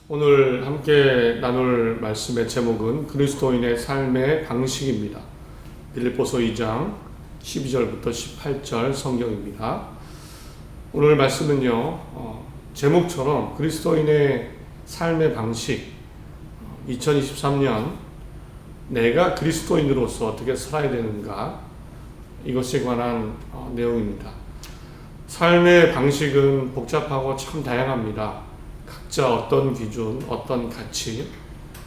오늘 함께 나눌 말씀의 제목은 그리스도인의 삶의 방식입니다. 빌립보서 2장 12절부터 18절 성경입니다. 오늘 말씀은요, 제목처럼 그리스도인의 삶의 방식, 2023년 내가 그리스도인으로서 어떻게 살아야 되는가, 이것에 관한 내용입니다. 삶의 방식은 복잡하고 참 다양합니다. 각자 어떤 기준, 어떤 가치,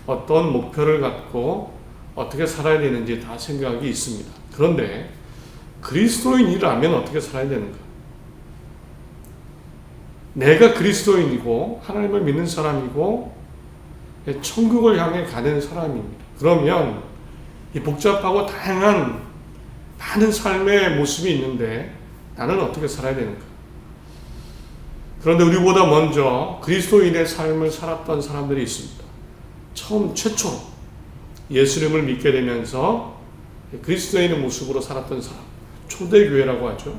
어떤 목표를 갖고 어떻게 살아야 되는지 다 생각이 있습니다. 그런데 그리스도인이라면 어떻게 살아야 되는가? 내가 그리스도인이고 하나님을 믿는 사람이고 천국을 향해 가는 사람입니다. 그러면 이 복잡하고 다양한 많은 삶의 모습이 있는데 나는 어떻게 살아야 되는가? 그런데 우리보다 먼저 그리스도인의 삶을 살았던 사람들이 있습니다. 최초로 예수님을 믿게 되면서 그리스도인의 모습으로 살았던 사람, 초대교회라고 하죠.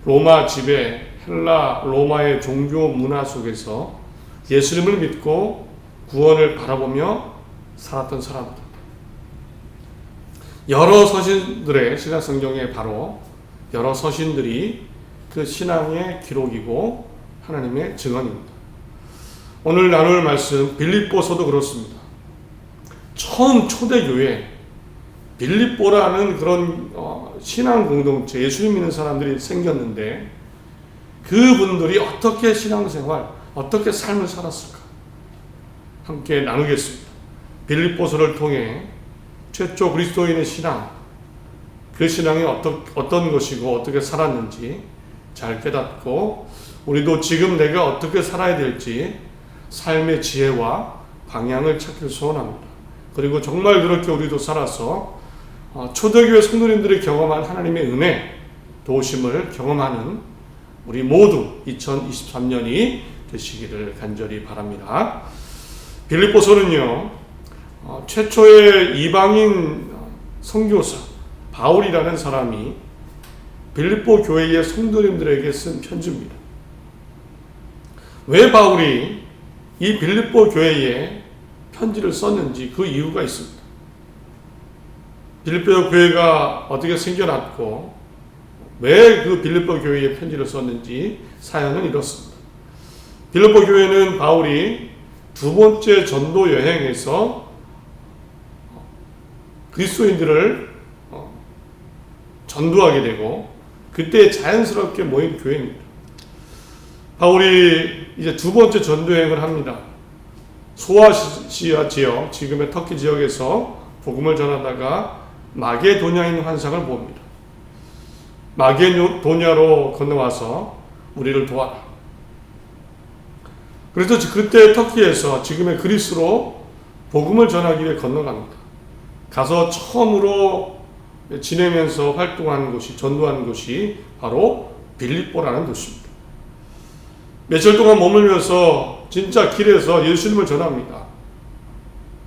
로마 지배, 헬라, 로마의 종교 문화 속에서 예수님을 믿고 구원을 바라보며 살았던 사람들. 여러 서신들의 신약 성경에 바로 여러 서신들이 그 신앙의 기록이고 하나님의 증언입니다. 오늘 나눌 말씀 빌립보서도 그렇습니다. 처음 초대교회 빌립보라는 그런 신앙 공동체, 예수님 믿는 사람들이 생겼는데 그분들이 어떻게 신앙생활, 어떻게 삶을 살았을까? 함께 나누겠습니다. 빌립보서를 통해 최초 그리스도인의 신앙, 그 신앙이 어떤 것이고 어떻게 살았는지 잘 깨닫고 우리도 지금 내가 어떻게 살아야 될지 삶의 지혜와 방향을 찾길 소원합니다. 그리고 정말 그렇게 우리도 살아서 초대교회 성도님들이 경험한 하나님의 은혜, 도우심을 경험하는 우리 모두 2023년이 되시기를 간절히 바랍니다. 빌립보서는요, 최초의 이방인 선교사 바울이라는 사람이 빌립보 교회의 성도님들에게 쓴 편지입니다. 왜 바울이 이 빌립보 교회에 편지를 썼는지 그 이유가 있습니다. 빌립보 교회가 어떻게 생겨났고 왜 그 빌립보 교회에 편지를 썼는지 사연은 이렇습니다. 빌립보 교회는 바울이 두 번째 전도 여행에서 그리스도인들을 전도하게 되고 그때 자연스럽게 모인 교회입니다. 바울이 이제 두 번째 전도여행을 합니다. 소아시아 지역, 지금의 터키 지역에서 복음을 전하다가 마게도냐인 환상을 봅니다. 마게도냐로 건너와서 우리를 도와라. 그래서 그때 터키에서 지금의 그리스로 복음을 전하기 위해 건너갑니다. 가서 처음으로 지내면서 활동하는 곳이, 전도하는 곳이 바로 빌립보라는 도시입니다. 며칠 동안 머물면서 진짜 길에서 예수님을 전합니다.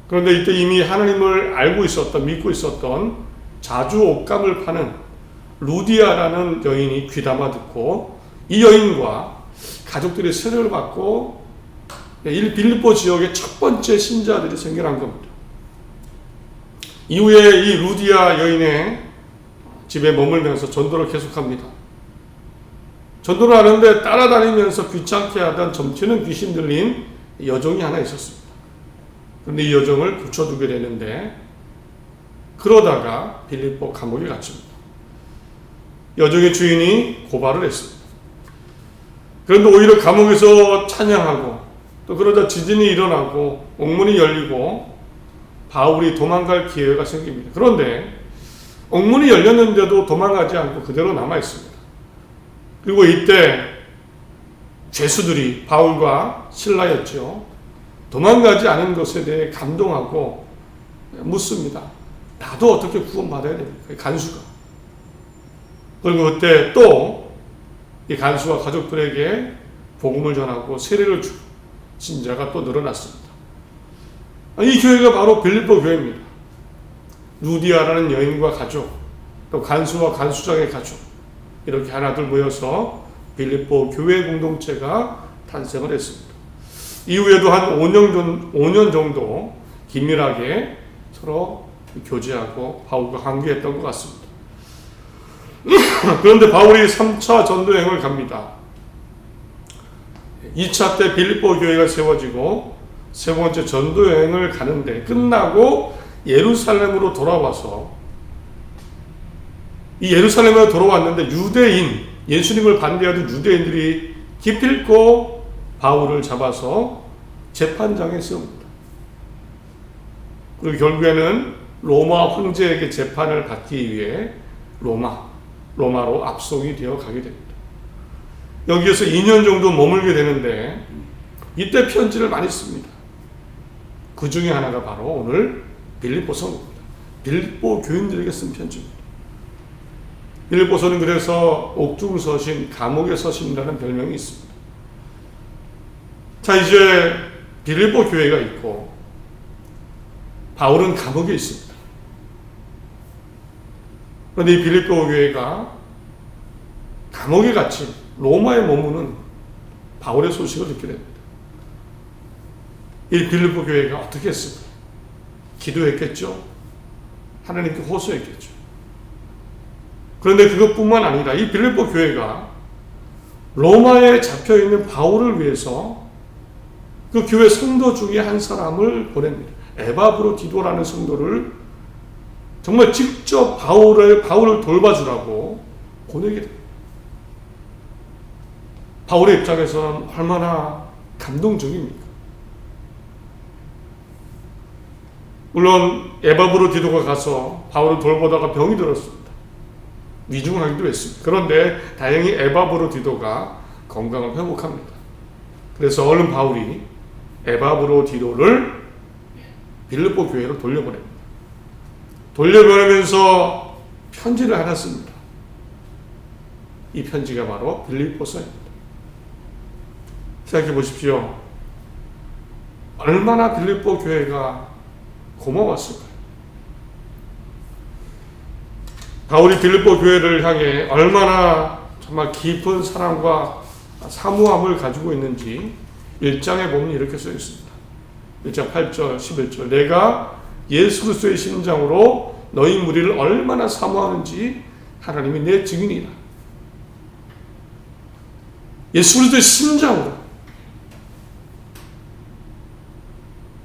그런데 이때 이미 하나님을 알고 있었던, 믿고 있었던 자주 옷감을 파는 루디아라는 여인이 귀담아 듣고 이 여인과 가족들이 세례를 받고 빌립보 지역의 첫 번째 신자들이 생겨난 겁니다. 이후에 이 루디아 여인의 집에 머물면서 전도를 계속합니다. 전도를 하는데 따라다니면서 귀찮게 하던 점치는 귀신 들린 여종이 하나 있었습니다. 그런데 이 여종을 붙여두게 되는데 그러다가 빌립보 감옥에 갇힙니다. 여종의 주인이 고발을 했습니다. 그런데 오히려 감옥에서 찬양하고 또 그러다 지진이 일어나고 옥문이 열리고 바울이 도망갈 기회가 생깁니다. 그런데 옥문이 열렸는데도 도망가지 않고 그대로 남아있습니다. 그리고 이때 죄수들이 바울과 실라였죠. 도망가지 않은 것에 대해 감동하고 묻습니다. 나도 어떻게 구원받아야 됩니까? 간수가. 그리고 그때 또 이 간수와 가족들에게 복음을 전하고 세례를 주고 신자가 또 늘어났습니다. 이 교회가 바로 빌립보 교회입니다. 루디아라는 여인과 가족, 또 간수와 간수장의 가족, 이렇게 하나둘 모여서 빌립보 교회 공동체가 탄생을 했습니다. 이후에도 한 5년 정도 긴밀하게 서로 교제하고 바울과 관계했던 것 같습니다. 그런데 바울이 3차 전도여행을 갑니다. 2차 때 빌립보 교회가 세워지고 세 번째 전도여행을 가는데 끝나고 예루살렘으로 돌아와서 이 예루살렘에 돌아왔는데 유대인, 예수님을 반대하던 유대인들이 기필코 바울을 잡아서 재판장에 세웁니다. 그리고 결국에는 로마 황제에게 재판을 받기 위해 로마로 압송이 되어 가게 됩니다. 여기에서 2년 정도 머물게 되는데 이때 편지를 많이 씁니다. 그 중에 하나가 바로 오늘 빌립보서입니다. 빌립보 교인들에게 쓴 편지입니다. 빌립보서는 그래서 옥중 서신, 감옥에 서신이라는 별명이 있습니다. 자, 이제 빌립보 교회가 있고 바울은 감옥에 있습니다. 그런데 이 빌립보 교회가 감옥에 갇힌 로마에 머무는 바울의 소식을 듣게 됩니다. 이 빌립보 교회가 어떻게 했을까? 기도했겠죠. 하나님께 호소했겠죠. 그런데 그것뿐만 아니라 이 빌립보 교회가 로마에 잡혀있는 바울을 위해서 그 교회 성도 중에 한 사람을 보냅니다. 에바브로디도라는 성도를 정말 직접 바울을 돌봐주라고 보내게 됩니다. 바울의 입장에서는 얼마나 감동적입니까? 물론 에바브로디도가 가서 바울을 돌보다가 병이 들었습니다. 위중하기도 했습니다. 그런데 다행히 에바브로디도가 건강을 회복합니다. 그래서 얼른 바울이 에바브로디도를 빌립보 교회로 돌려보냅니다. 돌려보내면서 편지를 하나 씁니다. 이 편지가 바로 빌립보서입니다. 생각해 보십시오. 얼마나 빌립보 교회가 고마웠을까요? 바울이 빌립보 교회를 향해 얼마나 정말 깊은 사랑과 사모함을 가지고 있는지 1장에 보면 이렇게 써 있습니다. 1장 8절, 11절. 내가 예수 그리스도의 심장으로 너희 무리를 얼마나 사모하는지 하나님이 내 증인이다. 예수 그리스도의 심장으로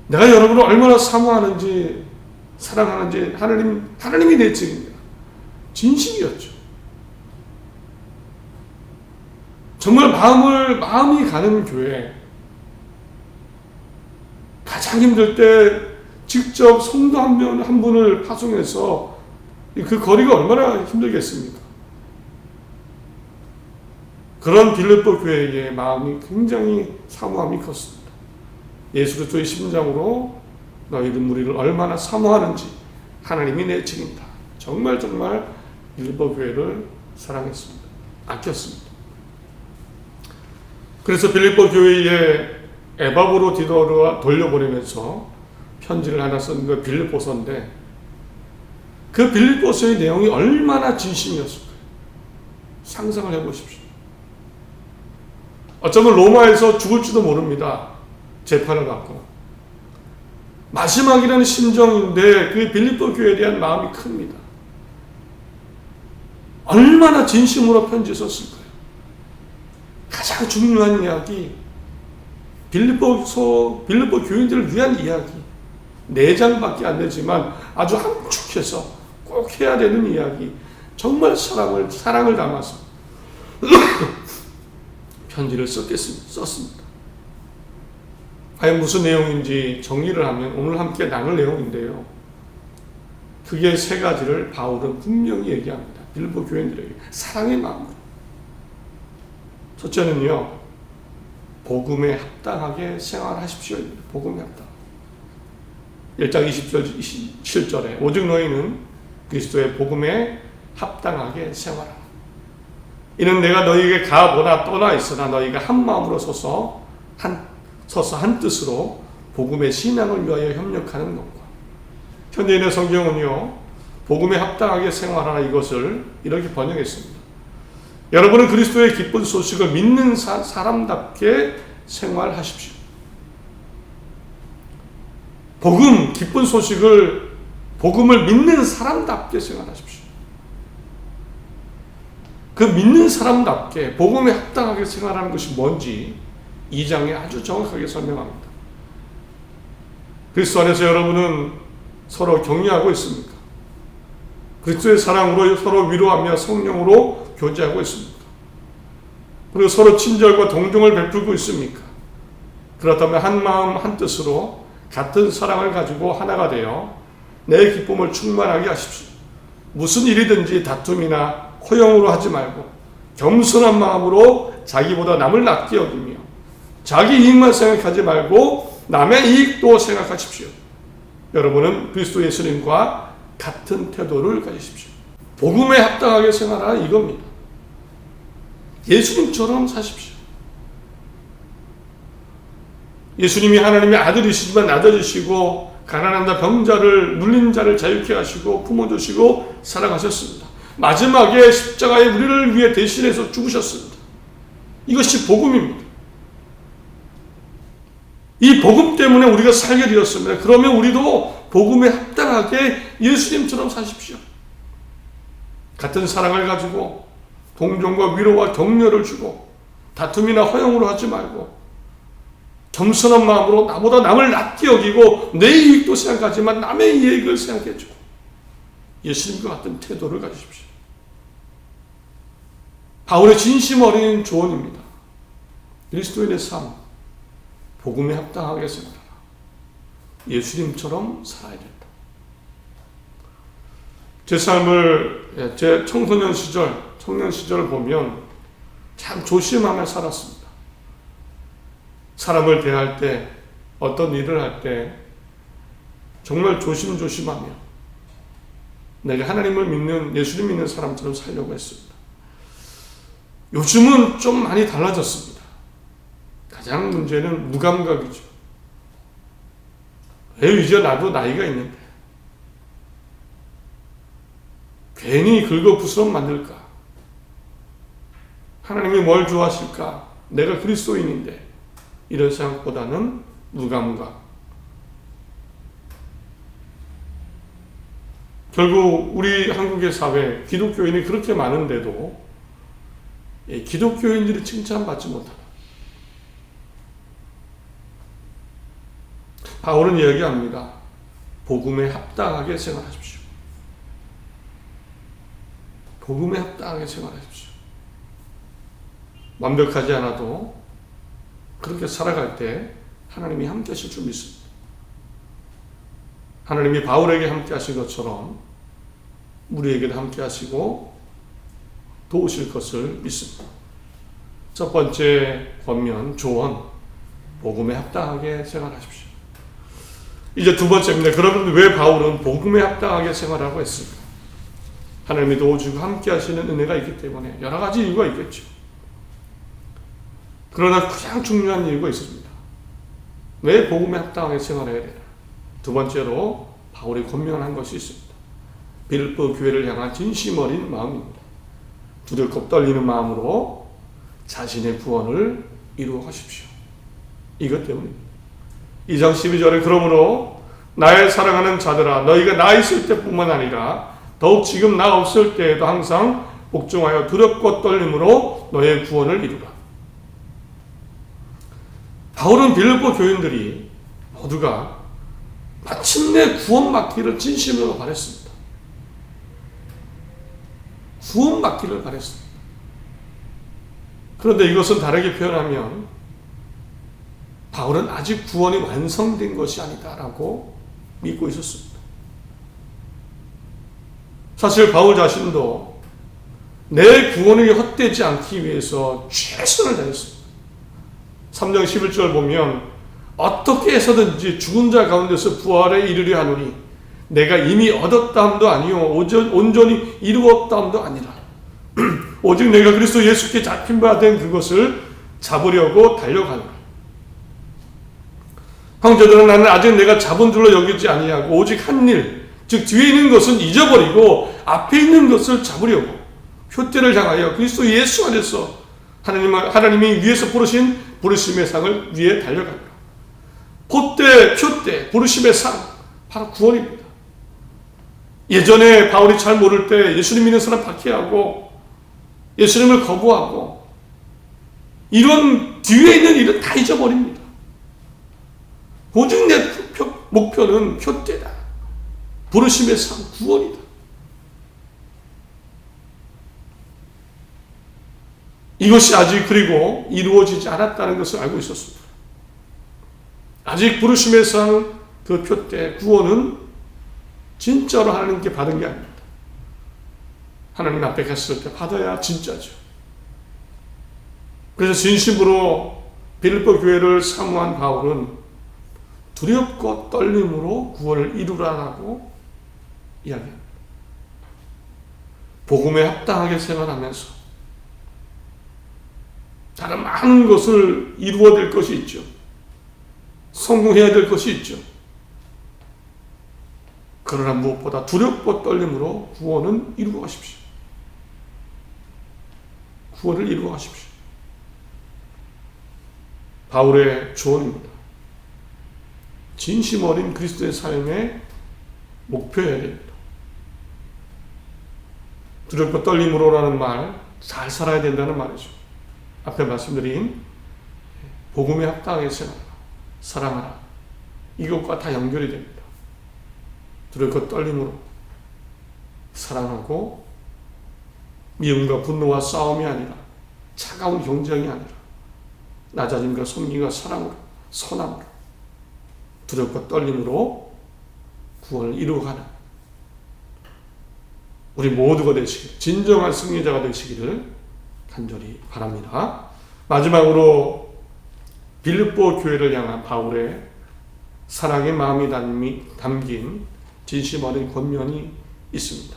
내가 여러분을 얼마나 사모하는지 사랑하는지 하나님이 내 증인이다. 진심이었죠. 정말 마음이 가는 교회, 가장 힘들 때 직접 성도 한 분을 파송해서 그 거리가 얼마나 힘들겠습니까? 그런 빌립보 교회의 마음이 굉장히 사모함이 컸습니다. 예수 그리스도의 심장으로 너희들 무리를 얼마나 사모하는지 하나님이 내 증인이다. 정말 빌립보 교회를 사랑했습니다. 아꼈습니다. 그래서 빌립보 교회에 에바브로디도를 돌려보내면서 편지를 하나 쓴 그 빌립보서인데 그 빌립보서의 내용이 얼마나 진심이었을까요? 상상을 해보십시오. 어쩌면 로마에서 죽을지도 모릅니다. 재판을 받고. 마지막이라는 심정인데 그 빌립보 교회에 대한 마음이 큽니다. 얼마나 진심으로 편지 썼을까요? 가장 중요한 이야기, 빌립보 교인들을 위한 이야기, 4장밖에 안 되지만 아주 함축해서 꼭 해야 되는 이야기, 정말 사랑을 담아서 편지를 썼습니다. 과연 무슨 내용인지 정리를 하면 오늘 함께 나눌 내용인데요. 크게 3가지를 바울은 분명히 얘기합니다. 빌립보 교인들에게 사랑의 마음으로. 첫째는요, 복음에 합당하게 생활하십시오. 복음에 합당. 1장 20절, 27절에 오직 너희는 그리스도의 복음에 합당하게 생활하라. 이는 내가 너희에게 가보나 떠나 있으나 너희가 한 마음으로 서서 한 뜻으로 복음의 신앙을 위하여 협력하는 것과. 현대인의 성경은요, 복음에 합당하게 생활하라 이것을 이렇게 번역했습니다. 여러분은 그리스도의 기쁜 소식을 믿는 사람답게 생활하십시오. 복음, 기쁜 소식을, 복음을 믿는 사람답게 생활하십시오. 그 믿는 사람답게 복음에 합당하게 생활하는 것이 뭔지 2장에 아주 정확하게 설명합니다. 그리스도 안에서 여러분은 서로 격려하고 있습니까? 그리스도의 사랑으로 서로 위로하며 성령으로 교제하고 있습니까? 그리고 서로 친절과 동정을 베풀고 있습니까? 그렇다면 한 마음 한 뜻으로 같은 사랑을 가지고 하나가 되어 내 기쁨을 충만하게 하십시오. 무슨 일이든지 다툼이나 허영으로 하지 말고 겸손한 마음으로 자기보다 남을 낮게 여기며 자기 이익만 생각하지 말고 남의 이익도 생각하십시오. 여러분은 그리스도 예수님과 같은 태도를 가지십시오. 복음에 합당하게 생활하라 이겁니다. 예수님처럼 사십시오. 예수님이 하나님의 아들이시지만 아들이시고 가난한 자 병자를 눌린 자를 자유케 하시고 품어주시고 사랑하셨습니다. 마지막에 십자가에 우리를 위해 대신해서 죽으셨습니다. 이것이 복음입니다. 이 복음 때문에 우리가 살게 되었습니다. 그러면 우리도 복음에 합당하게 예수님처럼 사십시오. 같은 사랑을 가지고 동정과 위로와 격려를 주고 다툼이나 허영으로 하지 말고 겸손한 마음으로 나보다 남을 낮게 여기고 내 이익도 생각하지만 남의 이익을 생각해주고 예수님과 같은 태도를 가지십시오. 바울의 진심 어린 조언입니다. 그리스도인의 삶, 복음에 합당하게 생각하라. 예수님처럼 살아야 된다. 제 삶을, 제 청년 시절을 보면 참 조심하며 살았습니다. 사람을 대할 때, 어떤 일을 할 때 정말 조심조심하며 내가 하나님을 믿는, 예수님 믿는 사람처럼 살려고 했습니다. 요즘은 좀 많이 달라졌습니다. 가장 문제는 무감각이죠. 왜 이제 나도 나이가 있는데 괜히 긁어부스럼 만들까? 하나님이 뭘 좋아하실까? 내가 그리스도인인데 이런 생각보다는 무감각. 결국 우리 한국의 사회, 기독교인이 그렇게 많은데도 기독교인들이 칭찬받지 못하다. 바울은 이야기합니다. 복음에 합당하게 생활하십시오. 복음에 합당하게 생활하십시오. 완벽하지 않아도 그렇게 살아갈 때 하나님이 함께 하실 줄 믿습니다. 하나님이 바울에게 함께 하신 것처럼 우리에게도 함께 하시고 도우실 것을 믿습니다. 첫 번째 권면, 조언, 복음에 합당하게 생활하십시오. 이제 두 번째입니다. 그러면 왜 바울은 복음에 합당하게 생활하고 했습니까? 하나님이 도와주고 함께 하시는 은혜가 있기 때문에 여러 가지 이유가 있겠죠. 그러나 가장 중요한 이유가 있습니다. 왜 복음에 합당하게 생활해야 되나? 두 번째로 바울이 권면한 것이 있습니다. 빌립보 교회를 향한 진심 어린 마음입니다. 두렵고 떨리는 마음으로 자신의 구원을 이루어 가십시오. 이것 때문입니다. 2장 12절에 그러므로 나의 사랑하는 자들아 너희가 나 있을 때뿐만 아니라 더욱 지금 나 없을 때에도 항상 복종하여 두렵고 떨림으로 너의 구원을 이루라. 바울은 빌립보 교인들이 모두가 마침내 구원받기를 진심으로 바랬습니다. 구원받기를 바랬습니다. 그런데 이것은 다르게 표현하면 바울은 아직 구원이 완성된 것이 아니다라고 믿고 있었습니다. 사실 바울 자신도 내 구원이 헛되지 않기 위해서 최선을 다했습니다. 3장 11절 보면 어떻게 해서든지 죽은 자 가운데서 부활에 이르려 하노니 내가 이미 얻었다함도 아니요 온전히 이루었다함도 아니라 오직 내가 그리스도 예수께 잡힌 바 된 그것을 잡으려고 달려가노라. 형제들은 나는 아직 내가 잡은 줄로 여기지 아니하고 오직 한 일, 즉 뒤에 있는 것은 잊어버리고 앞에 있는 것을 잡으려고 표대를 향하여 그리스도 예수 안에서 하나님이 위에서 부르신 부르심의 상을 위해 달려갑니다. 봇대, 표대, 부르심의 상, 바로 구원입니다. 예전에 바울이 잘 모를 때 예수님 믿는 사람 박해하고 예수님을 거부하고 이런 뒤에 있는 일은 다 잊어버립니다. 오직 내 목표는 표대다. 부르심의 상, 구원이다. 이것이 아직 그리고 이루어지지 않았다는 것을 알고 있었습니다. 아직 부르심의 상, 그 표대, 구원은 진짜로 하나님께 받은 게 아닙니다. 하나님 앞에 갔을 때 받아야 진짜죠. 그래서 진심으로 빌립보 교회를 사모한 바울은 두렵고 떨림으로 구원을 이루라라고 이야기합니다. 복음에 합당하게 생활하면서 다른 많은 것을 이루어야 될 것이 있죠. 성공해야 될 것이 있죠. 그러나 무엇보다 두렵고 떨림으로 구원은 이루어 가십시오. 구원을 이루어 가십시오. 바울의 조언입니다. 진심 어린 그리스도의 삶의 목표여야 됩니다. 두렵고 떨림으로라는 말, 잘 살아야 된다는 말이죠. 앞에 말씀드린 복음에 합당하게 생활하라, 사랑하라, 이것과 다 연결이 됩니다. 두렵고 떨림으로 사랑하고 미움과 분노와 싸움이 아니라 차가운 경쟁이 아니라 낮아짐과 섬김과 사랑으로 선함으로 두렵고 떨림으로 구원을 이루어가는 우리 모두가 되시길, 진정한 승리자가 되시기를 간절히 바랍니다. 마지막으로 빌립보 교회를 향한 바울의 사랑의 마음이 담긴 진심 어린 권면이 있습니다.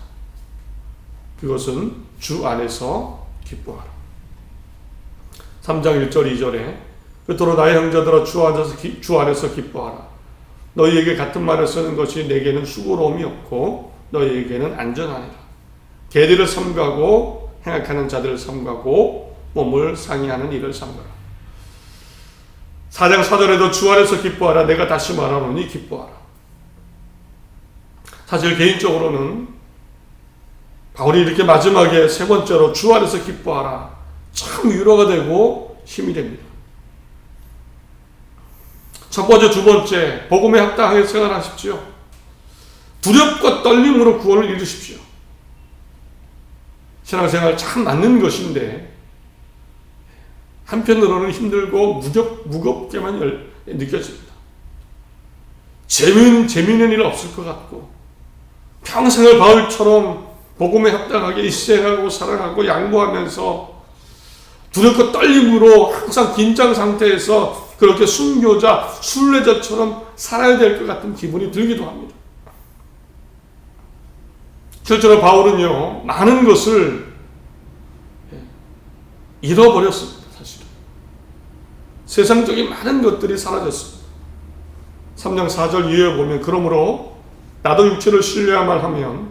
그것은 주 안에서 기뻐하라. 3장 1절 2절에 그토록 나의 형제들아 주 안에서 기뻐하라. 너희에게 같은 말을 쓰는 것이 내게는 수고로움이 없고 너희에게는 안전하니라. 계들을 삼가고 행악하는 자들을 삼가고 몸을 상의하는 일을 삼가라. 4장 4절에도 주 안에서 기뻐하라. 내가 다시 말하노니 기뻐하라. 사실 개인적으로는 바울이 이렇게 마지막에 세 번째로 주 안에서 기뻐하라, 참 위로가 되고 힘이 됩니다. 첫 번째, 두 번째, 복음에 합당하게 생활하십시오. 두렵고 떨림으로 구원을 이루십시오. 신앙생활 참 맞는 것인데 한편으로는 힘들고 무겁게만 느껴집니다. 재미있는 일 없을 것 같고 평생을 바울처럼 복음에 합당하게 희생하고 사랑하고 양보하면서 두렵고 떨림으로 항상 긴장 상태에서 그렇게 순교자, 순례자처럼 살아야 될 것 같은 기분이 들기도 합니다. 실제로 바울은요, 많은 것을 잃어버렸습니다. 사실은 세상적인 많은 것들이 사라졌습니다. 3장 4절 이하에 보면 그러므로 나도 육체를 신뢰야만 하면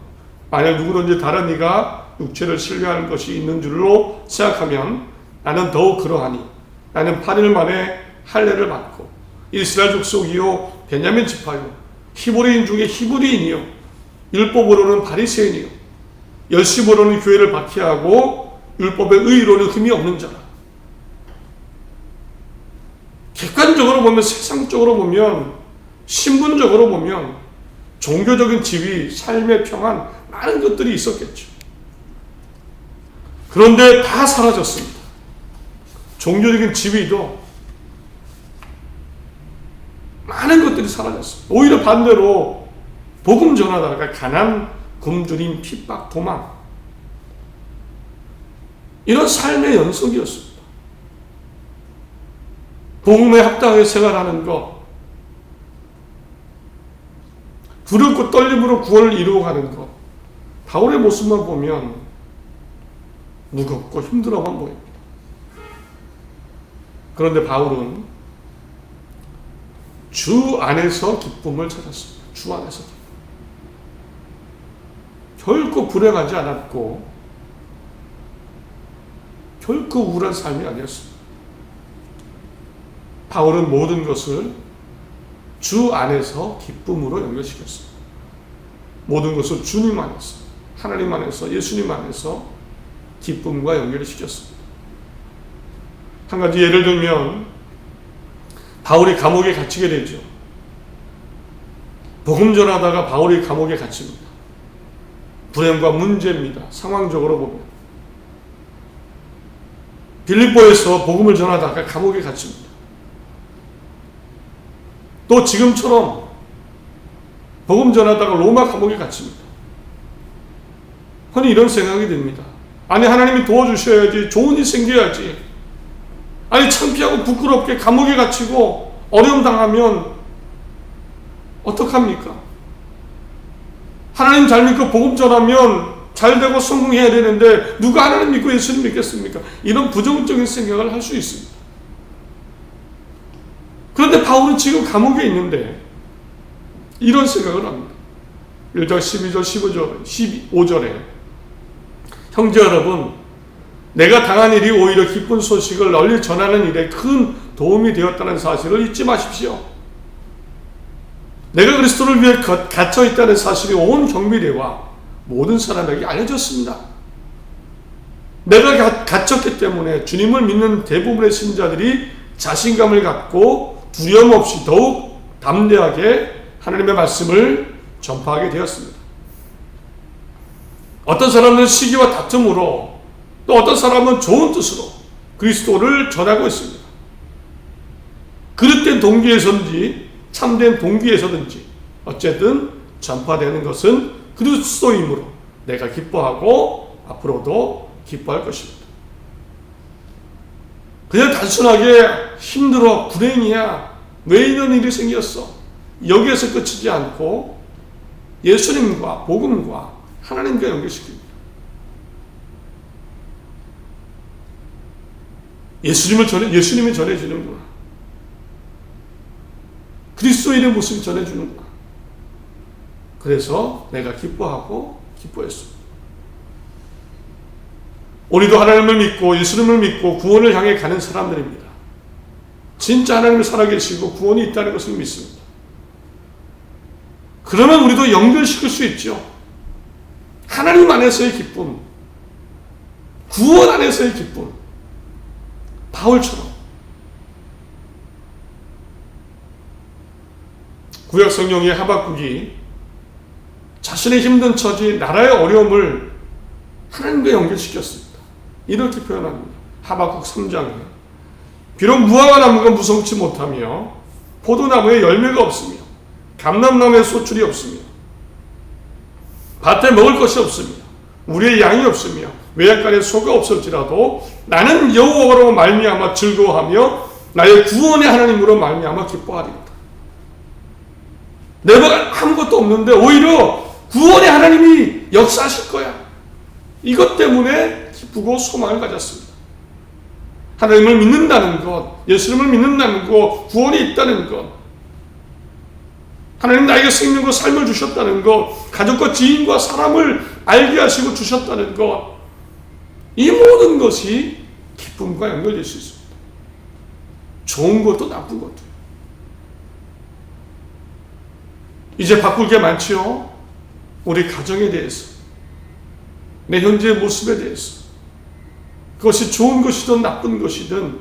만약 누구든지 다른 이가 육체를 신뢰하는 것이 있는 줄로 생각하면 나는 더욱 그러하니 나는 8일 만에 할례를 받고 이스라엘 족속이요 베냐민 지파요 히브리인 중에 히브리인이요 율법으로는 바리새인이요 열심으로는 교회를 박해하고 율법의 의로는 흠이 없는 자라. 객관적으로 보면, 세상적으로 보면, 신분적으로 보면 종교적인 지위, 삶의 평안, 많은 것들이 있었겠죠. 그런데 다 사라졌습니다. 종교적인 지위도 많은 것들이 사라졌습니다. 오히려 반대로 복음 전하다가 가난, 굶주림, 핍박, 도망, 이런 삶의 연속이었습니다. 복음에 합당하게 생활하는 것, 두렵고 떨림으로 구원을 이루어가는 것, 바울의 모습만 보면 무겁고 힘들어만 보입니다. 그런데 바울은 주 안에서 기쁨을 찾았습니다. 주 안에서 기쁨. 결코 불행하지 않았고 결코 우울한 삶이 아니었습니다. 바울은 모든 것을 주 안에서 기쁨으로 연결시켰습니다. 모든 것을 주님 안에서, 하나님 안에서, 예수님 안에서 기쁨과 연결을 시켰습니다. 한 가지 예를 들면 바울이 감옥에 갇히게 되죠. 복음 전하다가 바울이 감옥에 갇힙니다. 불행과 문제입니다. 상황적으로 보면 빌립보에서 복음을 전하다가 감옥에 갇힙니다. 또 지금처럼 복음 전하다가 로마 감옥에 갇힙니다. 흔히 이런 생각이 듭니다. 아니, 하나님이 도와주셔야지, 좋은 일 생겨야지. 아니, 창피하고 부끄럽게 감옥에 갇히고 어려움 당하면 어떡합니까? 하나님 잘 믿고 복음 전하면 잘 되고 성공해야 되는데 누가 하나님 믿고 예수님 믿겠습니까? 이런 부정적인 생각을 할 수 있습니다. 그런데 바울은 지금 감옥에 있는데 이런 생각을 합니다. 1장 12절 15절에 형제 여러분, 내가 당한 일이 오히려 기쁜 소식을 널리 전하는 일에 큰 도움이 되었다는 사실을 잊지 마십시오. 내가 그리스도를 위해 갇혀 있다는 사실이 온 경비대와 모든 사람에게 알려졌습니다. 내가 갇혔기 때문에 주님을 믿는 대부분의 신자들이 자신감을 갖고 두려움 없이 더욱 담대하게 하나님의 말씀을 전파하게 되었습니다. 어떤 사람은 시기와 다툼으로, 또 어떤 사람은 좋은 뜻으로 그리스도를 전하고 있습니다. 그릇된 동기에서든지 참된 동기에서든지 어쨌든 전파되는 것은 그리스도이므로 내가 기뻐하고 앞으로도 기뻐할 것입니다. 그냥 단순하게 힘들어, 불행이야, 왜 이런 일이 생겼어, 여기에서 끝이지 않고 예수님과 복음과 하나님과 연결시킵니다. 예수님이 전해주는구나. 그리스도인의 모습이 전해주는구나. 그래서 내가 기뻐하고 기뻐했습니다. 우리도 하나님을 믿고 예수님을 믿고 구원을 향해 가는 사람들입니다. 진짜 하나님을 살아계시고 구원이 있다는 것을 믿습니다. 그러면 우리도 연결시킬 수 있죠. 하나님 안에서의 기쁨, 구원 안에서의 기쁨, 바울처럼. 구약 성경의 하박국이 자신의 힘든 처지, 나라의 어려움을 하나님과 연결시켰습니다. 이렇게 표현합니다. 하박국 3장에 비록 무화과 나무가 무성치 못하며 포도나무에 열매가 없으며 감람나무에 소출이 없으며 밭에 먹을 것이 없으며 우리의 양이 없으며 외양간에 소가 없을지라도 나는 여호와로 말미암아 즐거워하며 나의 구원의 하나님으로 말미암아 기뻐하리로다. 내가 아무것도 없는데 오히려 구원의 하나님이 역사하실 거야. 이것 때문에 기쁘고 소망을 가졌습니다. 하나님을 믿는다는 것, 예수님을 믿는다는 것, 구원이 있다는 것, 하나님 나에게 생명과 삶을 주셨다는 것, 가족과 지인과 사람을 알게 하시고 주셨다는 것, 이 모든 것이 기쁨과 연결될 수 있습니다. 좋은 것도 나쁜 것도. 이제 바꿀 게 많지요. 우리 가정에 대해서, 내 현재의 모습에 대해서, 그것이 좋은 것이든 나쁜 것이든,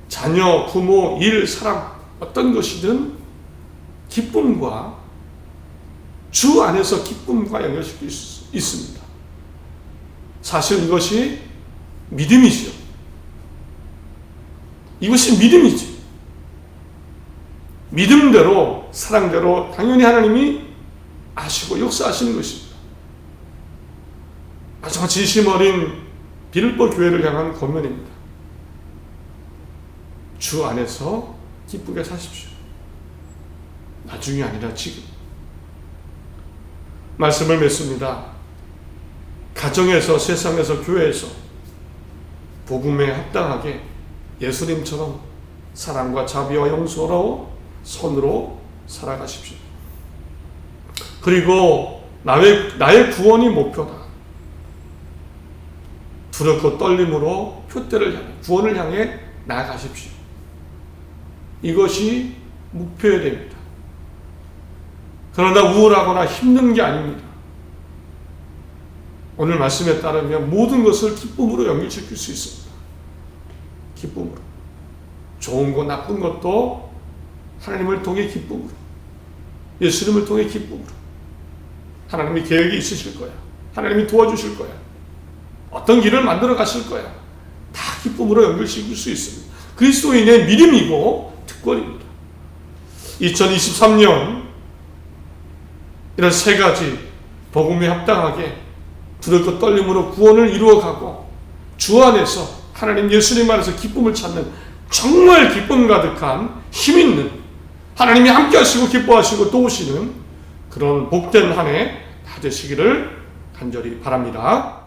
자녀, 부모, 일, 사람, 어떤 것이든 기쁨과 주 안에서 기쁨과 연결시킬 수 있습니다. 사실 이것이 믿음이죠. 이것이 믿음이지. 믿음대로, 사랑대로 당연히 하나님이 아시고 역사하시는 것입니다. 아주 진심 어린 빌립보 교회를 향한 권면입니다. 주 안에서 기쁘게 사십시오. 나중이 아니라 지금. 말씀을 맺습니다. 가정에서, 세상에서, 교회에서 복음에 합당하게 예수님처럼 사랑과 자비와 용서로 선으로 살아가십시오. 그리고 나의 구원이 목표다. 두렵고 떨림으로 표대를 향해, 구원을 향해 나아가십시오. 이것이 목표여야 됩니다. 그러나 우울하거나 힘든 게 아닙니다. 오늘 말씀에 따르면 모든 것을 기쁨으로 연결시킬 수 있습니다. 기쁨으로. 좋은 것 나쁜 것도 하나님을 통해 기쁨으로, 예수님을 통해 기쁨으로. 하나님이 계획이 있으실 거야. 하나님이 도와주실 거야. 어떤 길을 만들어 가실 거야. 다 기쁨으로 연결시킬 수 있습니다. 그리스도인의 믿음이고 특권입니다. 2023년 이런 세 가지 복음에 합당하게 두렵고 떨림으로 구원을 이루어가고 주 안에서 하나님 예수님 안에서 기쁨을 찾는 정말 기쁨 가득한 힘있는 하나님이 함께 하시고 기뻐하시고 도우시는 그런 복된 한 해 다 되시기를 간절히 바랍니다.